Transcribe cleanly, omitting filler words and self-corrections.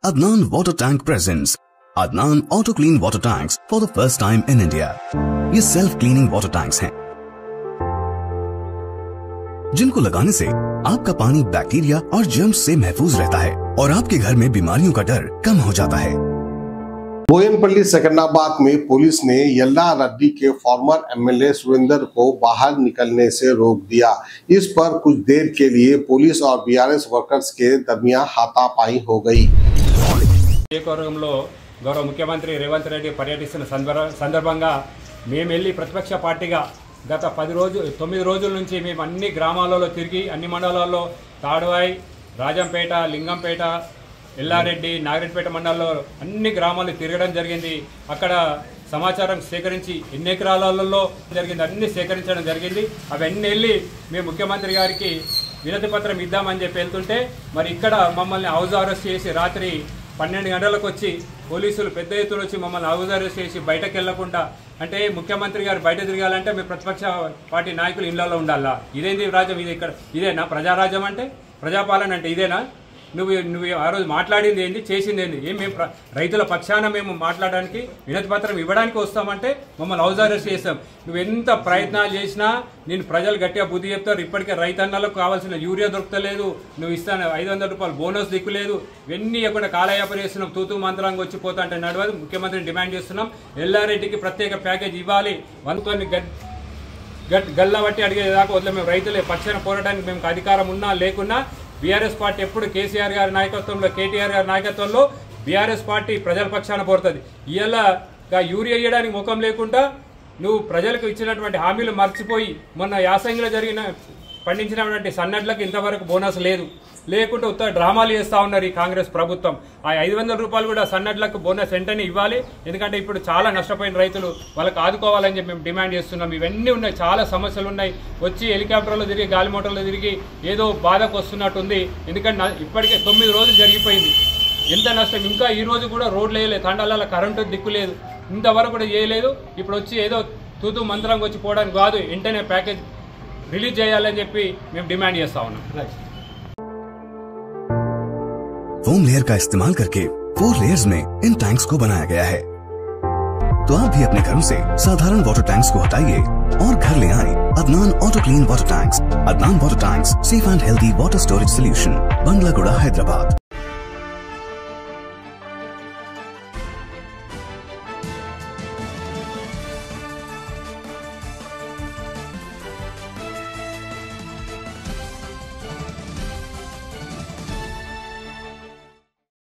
Adnan Water Tank presents Adnan Auto Clean Water Tanks for the first time in India. ये self cleaning water tanks हैं जिनको लगाने से आपका पानी बैक्टीरिया और जर्म्स से महफूज रहता है और आपके घर में बीमारियों का डर कम हो जाता है। बोयनपल्ली सिकंदराबाद में पुलिस ने यल्लारेड्डी के फॉर्मर एमएलए सुरेंद्र को बाहर निकलने से रोक दिया। इस पर कुछ देर के लिए पुलिस और बीआरएस वर्कर्स के दरमियान हाथापाई हो गई। गौरव मुख्यमंत्री रेवंत रेड्डी पर्यटिస్తున్న సందర్భంగా మేము వెళ్ళి ప్రతిపక్ష పార్టీగా గత 9 రోజుల నుంచి మేము అన్ని గ్రామాలలో తిరిగి అన్ని మండలాల్లో తాడువాయి, రాజంపేట, లింగంపేట, ఎల్లారెడ్డి, నాగరెడ్డిపేట మండలాల్లో అన్ని గ్రామాలు తిరగడం జరిగింది. అక్కడ సమాచారం సేకరించి ఎన్ని ఎకరాలలో జరిగింది అన్ని సేకరించడం జరిగింది. అవన్నీ వెళ్ళి మేము ముఖ్యమంత్రి గారికి వినతి పత్రం ఇద్దామని చెప్పి వెళ్తుంటే మరి ఇక్కడ మమ్మల్ని హౌస్ అరెస్ట్ చేసి రాత్రి 12 గంటలకు వచ్చి పోలీసులు పెద్ద ఎత్తున వచ్చి మమ్మల్ని హౌస్ అరెస్ట్ చేసి బయటకు వెళ్లకుండా, అంటే ముఖ్యమంత్రి గారు బయట తిరగాలంటే మీ ప్రతిపక్ష పార్టీ నాయకులు ఇళ్లలో ఉండాలా? ఇదేంది రాజ్యం? ఇది ఇక్కడ ఇదేనా ప్రజారాజ్యం? అంటే ప్రజాపాలన అంటే ఇదేనా? నువ్వు ఆ రోజు మాట్లాడింది ఏంది, చేసింది ఏంది? ఏం మేము రైతుల పక్షాన మేము మాట్లాడడానికి వినతి పత్రం ఇవ్వడానికి వస్తామంటే మమ్మల్ని హౌస్ అరెస్ట్ చేస్తాం. నువ్వు ఎంత ప్రయత్నాలు చేసినా నేను ప్రజలు గట్టిగా బుద్ధి చెప్తారు. ఇప్పటికే రైతన్నలకు కావాల్సిన యూరియా దొరకలేదు, నువ్వు ఇస్తాను 500 రూపాయలు బోనస్ దిక్కులేదు, ఇవన్నీ ఎక్కడ కాలయాపన చేస్తున్నాం. తూతూ మంత్రంగా వచ్చిపోతా అంటే నడవదు. ముఖ్యమంత్రిని డిమాండ్ చేస్తున్నాం, ఎల్లారెడ్డికి ప్రత్యేక ప్యాకేజ్ ఇవ్వాలి. వంతుకొని గల్లబట్టి అడిగేదాకా వదిలే. మేము రైతులే పక్షాన పోరాటానికి మేము అధికారం ఉన్నా లేకున్నా బీఆర్ఎస్ పార్టీ ఎప్పుడు కేసీఆర్ గారి నాయకత్వంలో, కేటీఆర్ గారి నాయకత్వంలో బీఆర్ఎస్ పార్టీ ప్రజల పక్షాన పోరుతుంది. ఇవాళ యూరియా ఇవ్వడానికి ముఖం లేకుండా నువ్వు ప్రజలకు ఇచ్చినటువంటి హామీలు మర్చిపోయి మొన్న యాసంగిలో పండించినటువంటి సన్నడ్లకు ఇంతవరకు బోనస్ లేకుండా ఉత్తర డ్రామాలు చేస్తూ ఉన్నారు ఈ కాంగ్రెస్ ప్రభుత్వం. ఆ 500 రూపాయలు కూడా సన్నడ్లకు బోనస్ వెంటనే ఇవ్వాలి. ఎందుకంటే ఇప్పుడు చాలా నష్టపోయిన రైతులు, వాళ్ళకి ఆదుకోవాలని చెప్పి మేము డిమాండ్ చేస్తున్నాం. ఇవన్నీ ఉన్నాయి, చాలా సమస్యలు ఉన్నాయి. వచ్చి హెలికాప్టర్లో తిరిగి, గాలి మోటార్లో తిరిగి ఏదో బాధకు వస్తున్నట్టుంది. ఎందుకంటే ఇప్పటికే 9 రోజులు జరిగిపోయింది. ఎంత నష్టం! ఇంకా ఈ రోజు కూడా రోడ్లు వేయలేదు, తండాలలో కరెంటు దిక్కు లేదు, ఇంతవరకు కూడా చేయలేదు. ఇప్పుడు వచ్చి ఏదో తూతూ మంత్రంగా వచ్చి పోవడానికి కాదు, వెంటనే ప్యాకేజ్ రిలీజ్ చేయాలని చెప్పి మేము డిమాండ్ చేస్తా ఉన్నాం. फोम लेयर का इस्तेमाल करके 4 लेयर्स में इन टैंक्स को बनाया गया है। तो आप भी अपने घरों से साधारण वाटर टैंक्स को हटाइए और घर ले आए Adnan auto clean water tanks. Adnan water tanks, safe and healthy water storage solution, Bangalaguda, Hyderabad.